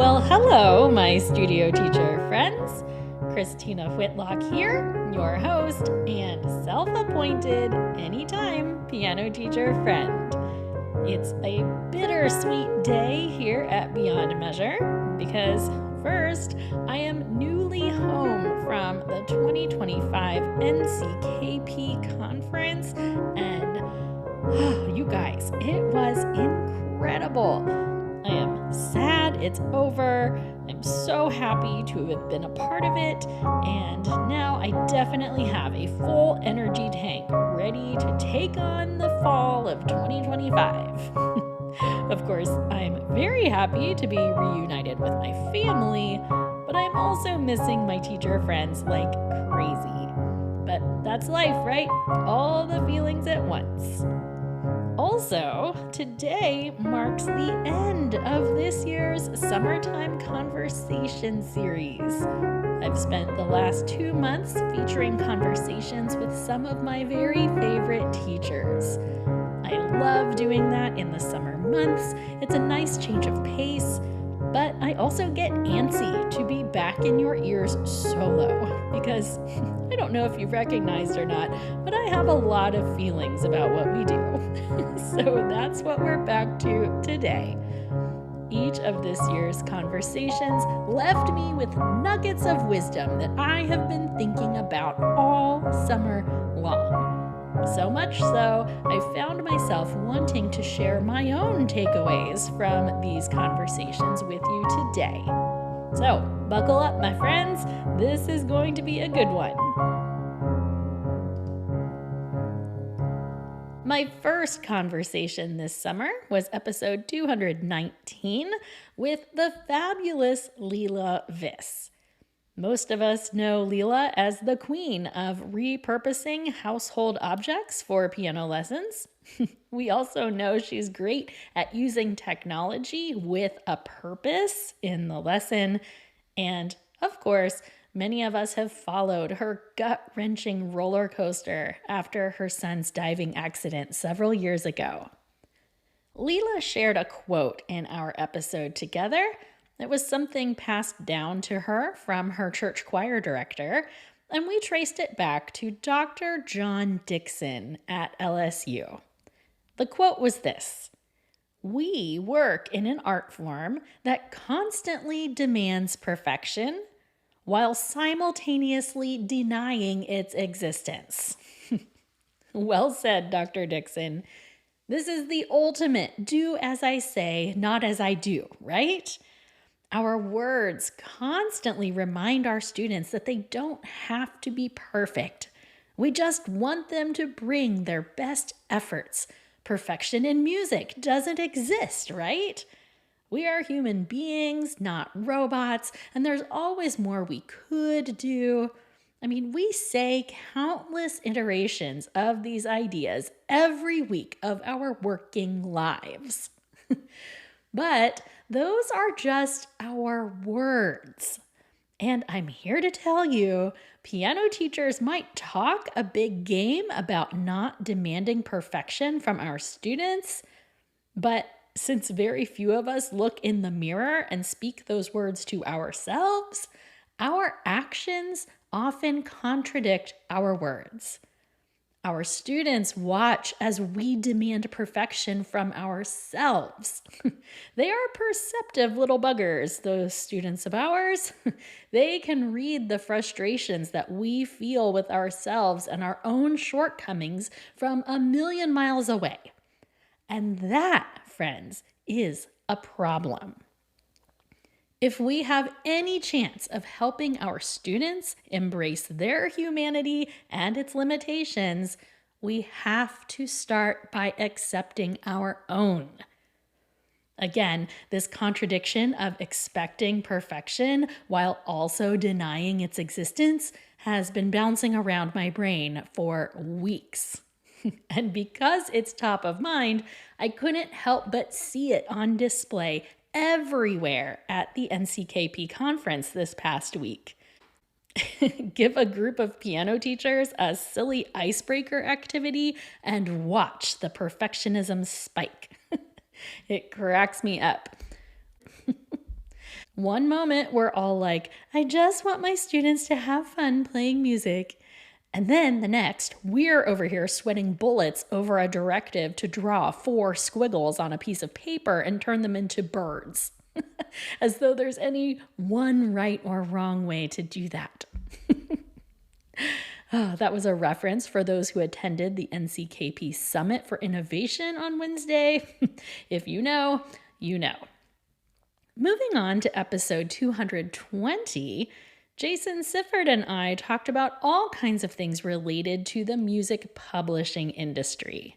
Well, hello, my studio teacher friends. Christina Whitlock here, your host and self-appointed anytime piano teacher friend. It's a bittersweet day here at Beyond Measure because first, I am newly home from the 2025 NCKP conference and you guys, it was incredible. I am sad it's over. I'm so happy to have been a part of it, and now I definitely have a full energy tank ready to take on the fall of 2025. Of course, I'm very happy to be reunited with my family, but I'm also missing my teacher friends like crazy. But that's life, right? All the feelings at once. Also, today marks the end of this year's Summertime Conversation series. I've spent the last 2 months featuring conversations with some of my very favorite teachers. I love doing that in the summer months. It's a nice change of pace, but I also get antsy to be back in your ears solo because I don't know if you've recognized or not, but I have a lot of feelings about what we do. So that's what we're back to today. Each of this year's conversations left me with nuggets of wisdom that I have been thinking about all summer long. So much so, I found myself wanting to share my own takeaways from these conversations with you today. So, buckle up, my friends. This is going to be a good one. My first conversation this summer was episode 219 with the fabulous Leela Viss. Most of us know Leela as the queen of repurposing household objects for piano lessons. We also know she's great at using technology with a purpose in the lesson. And of course, many of us have followed her gut-wrenching roller coaster after her son's diving accident several years ago. Leela shared a quote in our episode together. It was something passed down to her from her church choir director, and we traced it back to Dr. John Dixon at LSU. The quote was this: "We work in an art form that constantly demands perfection while simultaneously denying its existence." Well said, Dr. Dixon. This is the ultimate do as I say, not as I do, right? Our words constantly remind our students that they don't have to be perfect. We just want them to bring their best efforts. Perfection in music doesn't exist, right? We are human beings, not robots, and there's always more we could do. I mean, we say countless iterations of these ideas every week of our working lives. But those are just our words. And I'm here to tell you, piano teachers might talk a big game about not demanding perfection from our students, but since very few of us look in the mirror and speak those words to ourselves, our actions often contradict our words. Our students watch as we demand perfection from ourselves. They are perceptive little buggers, those students of ours. They can read the frustrations that we feel with ourselves and our own shortcomings from a million miles away. And that, friends, is a problem. If we have any chance of helping our students embrace their humanity and its limitations, we have to start by accepting our own. Again, this contradiction of expecting perfection while also denying its existence has been bouncing around my brain for weeks. And because it's top of mind, I couldn't help but see it on display everywhere at the NCKP conference this past week. Give a group of piano teachers a silly icebreaker activity and watch the perfectionism spike. It cracks me up. One moment we're all like, I just want my students to have fun playing music. And then the next, we're over here sweating bullets over a directive to draw 4 squiggles on a piece of paper and turn them into birds. As though there's any one right or wrong way to do that. Oh, that was a reference for those who attended the NCKP Summit for Innovation on Wednesday. If you know, you know. Moving on to episode 220, Jason Sifford and I talked about all kinds of things related to the music publishing industry.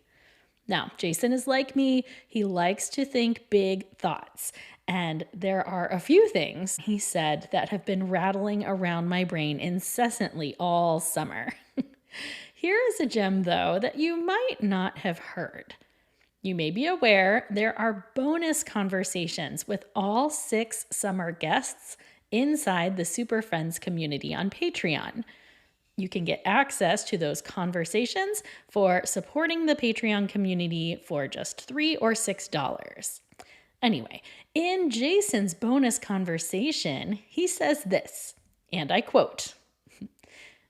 Now, Jason is like me. He likes to think big thoughts. And there are a few things he said that have been rattling around my brain incessantly all summer. Here is a gem, though, that you might not have heard. You may be aware there are bonus conversations with all 6 summer guests inside the Super Friends community on Patreon. You can get access to those conversations for supporting the Patreon community for just $3 or $6. Anyway, in Jason's bonus conversation, he says this, and I quote,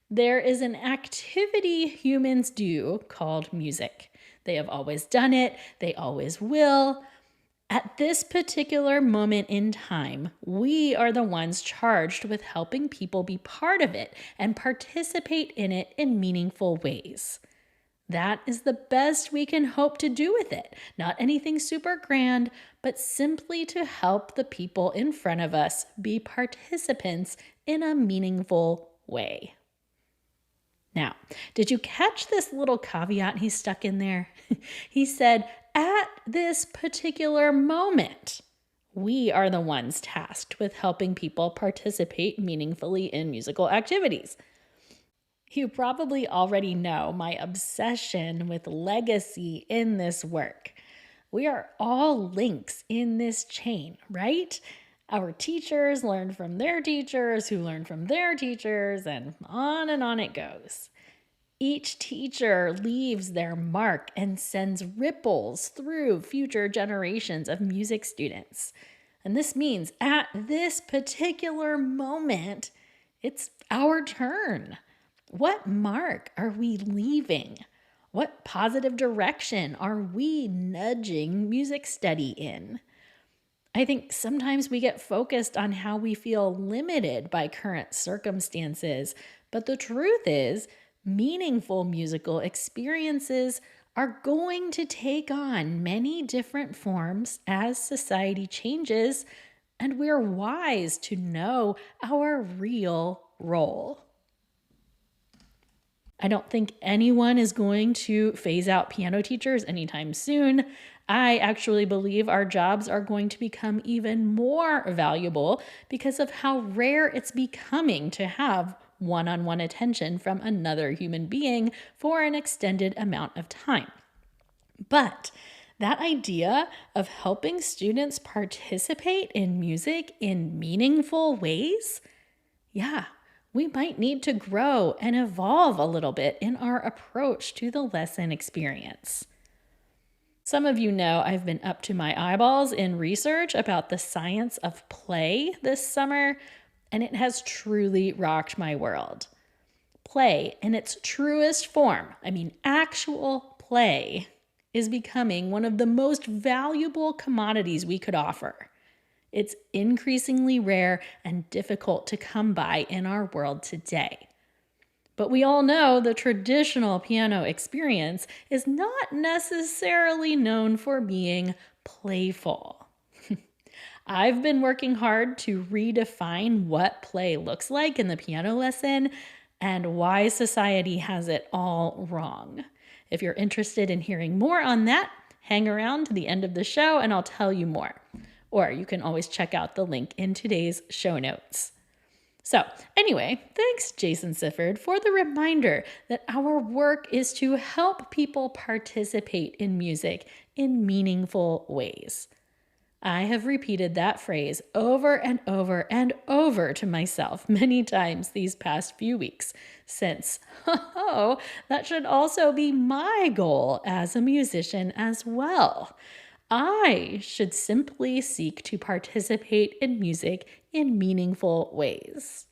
"There is an activity humans do called music. They have always done it. They always will. At this particular moment in time, we are the ones charged with helping people be part of it and participate in it in meaningful ways. That is the best we can hope to do with it. Not anything super grand, but simply to help the people in front of us be participants in a meaningful way." Now, did you catch this little caveat he stuck in there? He said, at this particular moment, we are the ones tasked with helping people participate meaningfully in musical activities. You probably already know my obsession with legacy in this work. We are all links in this chain, right? Our teachers learned from their teachers, who learned from their teachers, and on it goes. Each teacher leaves their mark and sends ripples through future generations of music students. And this means at this particular moment, it's our turn. What mark are we leaving? What positive direction are we nudging music study in? I think sometimes we get focused on how we feel limited by current circumstances, but the truth is, meaningful musical experiences are going to take on many different forms as society changes, and we're wise to know our real role. I don't think anyone is going to phase out piano teachers anytime soon. I actually believe our jobs are going to become even more valuable because of how rare it's becoming to have one-on-one attention from another human being for an extended amount of time. But that idea of helping students participate in music in meaningful ways, we might need to grow and evolve a little bit in our approach to the lesson experience. Some of you know I've been up to my eyeballs in research about the science of play this summer, and it has truly rocked my world. Play in its truest form, actual play, is becoming one of the most valuable commodities we could offer. It's increasingly rare and difficult to come by in our world today. But we all know the traditional piano experience is not necessarily known for being playful. I've been working hard to redefine what play looks like in the piano lesson and why society has it all wrong. If you're interested in hearing more on that, hang around to the end of the show and I'll tell you more. Or you can always check out the link in today's show notes. So anyway, thanks Jason Sifford for the reminder that our work is to help people participate in music in meaningful ways. I have repeated that phrase over and over and over to myself many times these past few weeks, since, that should also be my goal as a musician as well. I should simply seek to participate in music in meaningful ways.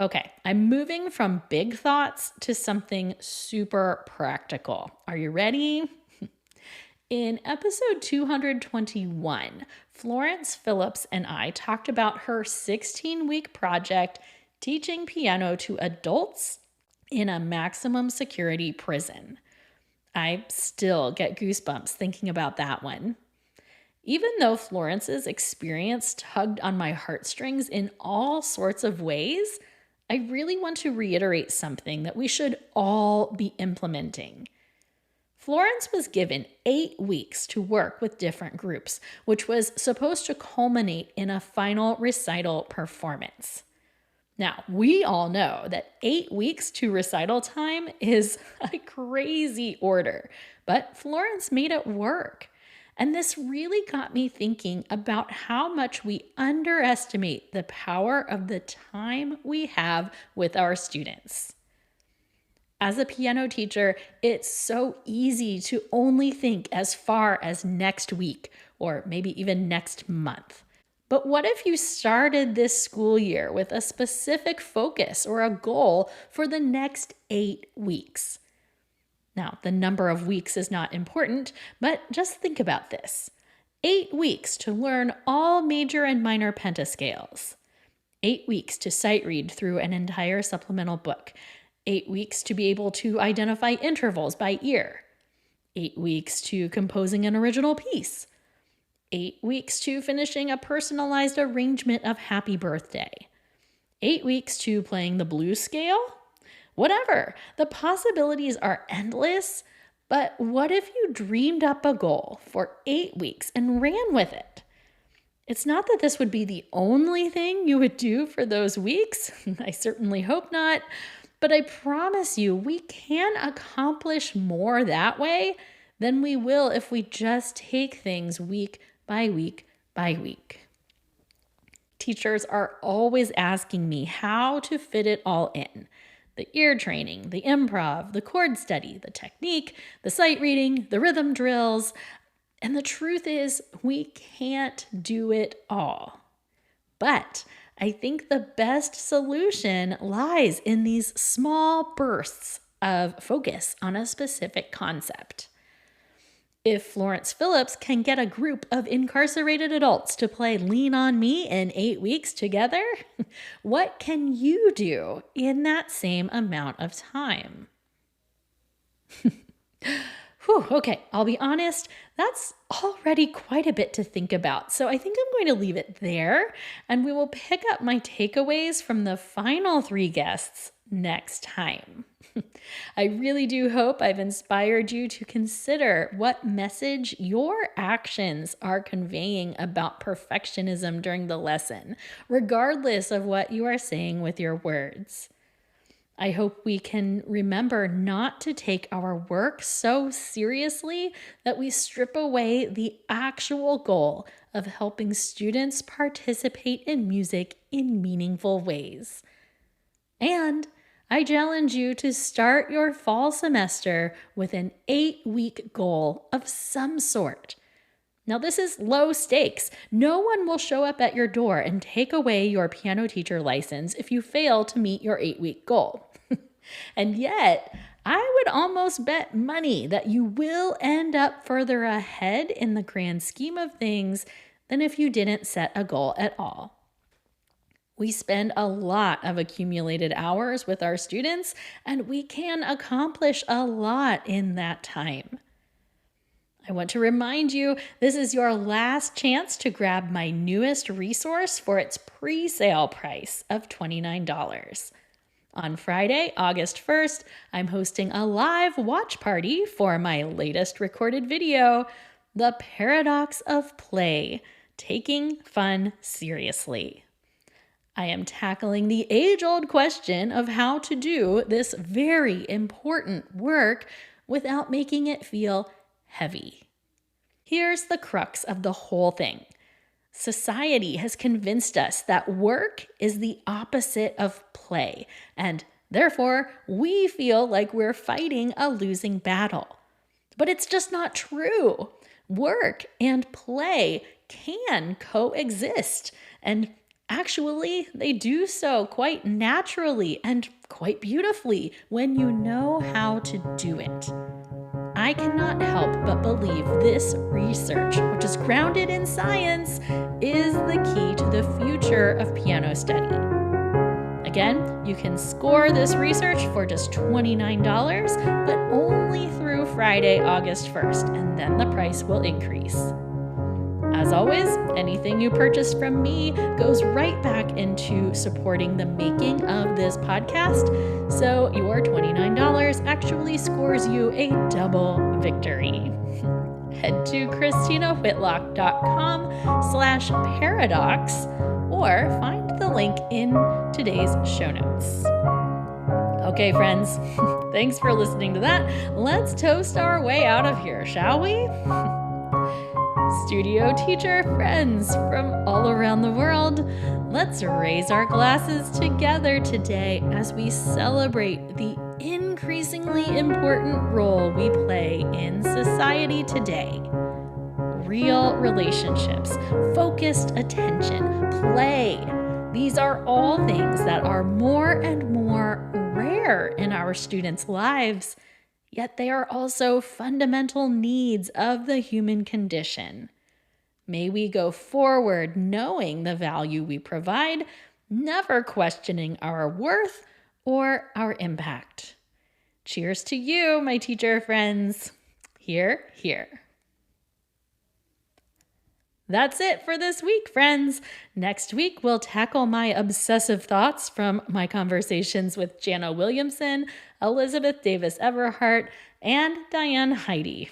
Okay, I'm moving from big thoughts to something super practical. Are you ready? In episode 221, Florence Phillips and I talked about her 16-week project teaching piano to adults in a maximum security prison. I still get goosebumps thinking about that one. Even though Florence's experience tugged on my heartstrings in all sorts of ways, I really want to reiterate something that we should all be implementing. Florence was given 8 weeks to work with different groups, which was supposed to culminate in a final recital performance. Now, we all know that 8 weeks to recital time is a crazy order, but Florence made it work. And this really got me thinking about how much we underestimate the power of the time we have with our students. As a piano teacher, it's so easy to only think as far as next week or maybe even next month. But what if you started this school year with a specific focus or a goal for the next 8 weeks? Now, the number of weeks is not important, but just think about this. 8 weeks to learn all major and minor pentascales. 8 weeks to sight read through an entire supplemental book. 8 weeks to be able to identify intervals by ear. 8 weeks to composing an original piece. 8 weeks to finishing a personalized arrangement of Happy Birthday. 8 weeks to playing the blues scale. Whatever. The possibilities are endless, but what if you dreamed up a goal for 8 weeks and ran with it? It's not that this would be the only thing you would do for those weeks. I certainly hope not. But I promise you, we can accomplish more that way than we will if we just take things week by week by week. Teachers are always asking me how to fit it all in. The ear training, the improv, the chord study, the technique, the sight reading, the rhythm drills. And the truth is, we can't do it all. But I think the best solution lies in these small bursts of focus on a specific concept. If Florence Phillips can get a group of incarcerated adults to play Lean on Me in 8 weeks together, what can you do in that same amount of time? Whew, okay, I'll be honest, that's already quite a bit to think about. So I think I'm going to leave it there, and we will pick up my takeaways from the final 3 guests next time. I really do hope I've inspired you to consider what message your actions are conveying about perfectionism during the lesson, regardless of what you are saying with your words. I hope we can remember not to take our work so seriously that we strip away the actual goal of helping students participate in music in meaningful ways. And I challenge you to start your fall semester with an 8-week goal of some sort. Now, this is low stakes. No one will show up at your door and take away your piano teacher license if you fail to meet your 8-week goal. And yet, I would almost bet money that you will end up further ahead in the grand scheme of things than if you didn't set a goal at all. We spend a lot of accumulated hours with our students, and we can accomplish a lot in that time. I want to remind you, this is your last chance to grab my newest resource for its pre-sale price of $29. On Friday, August 1st, I'm hosting a live watch party for my latest recorded video, The Paradox of Play, Taking Fun Seriously. I am tackling the age-old question of how to do this very important work without making it feel heavy. Here's the crux of the whole thing. Society has convinced us that work is the opposite of play, and therefore we feel like we're fighting a losing battle. But it's just not true. Work and play can coexist, and actually, they do so quite naturally and quite beautifully when you know how to do it. I cannot help but believe this research, which is grounded in science, is the key to the future of piano study. Again, you can score this research for just $29, but only through Friday, August 1st, and then the price will increase. As always, anything you purchase from me goes right back into supporting the making of this podcast, so your $29 actually scores you a double victory. Head to ChristinaWhitlock.com/paradox or find the link in today's show notes. Okay, friends, thanks for listening to that. Let's toast our way out of here, shall we? Studio teacher friends from all around the world, let's raise our glasses together today as we celebrate the increasingly important role we play in society today. Real relationships, focused attention, play. These are all things that are more and more rare in our students' lives, yet they are also fundamental needs of the human condition. May we go forward knowing the value we provide, never questioning our worth or our impact. Cheers to you, my teacher friends. Hear, hear. That's it for this week, friends. Next week, we'll tackle my obsessive thoughts from my conversations with Jana Williamson, Elizabeth Davis Everhart, and Diane Heidi.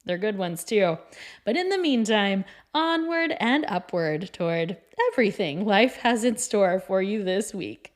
They're good ones too. But in the meantime, onward and upward toward everything life has in store for you this week.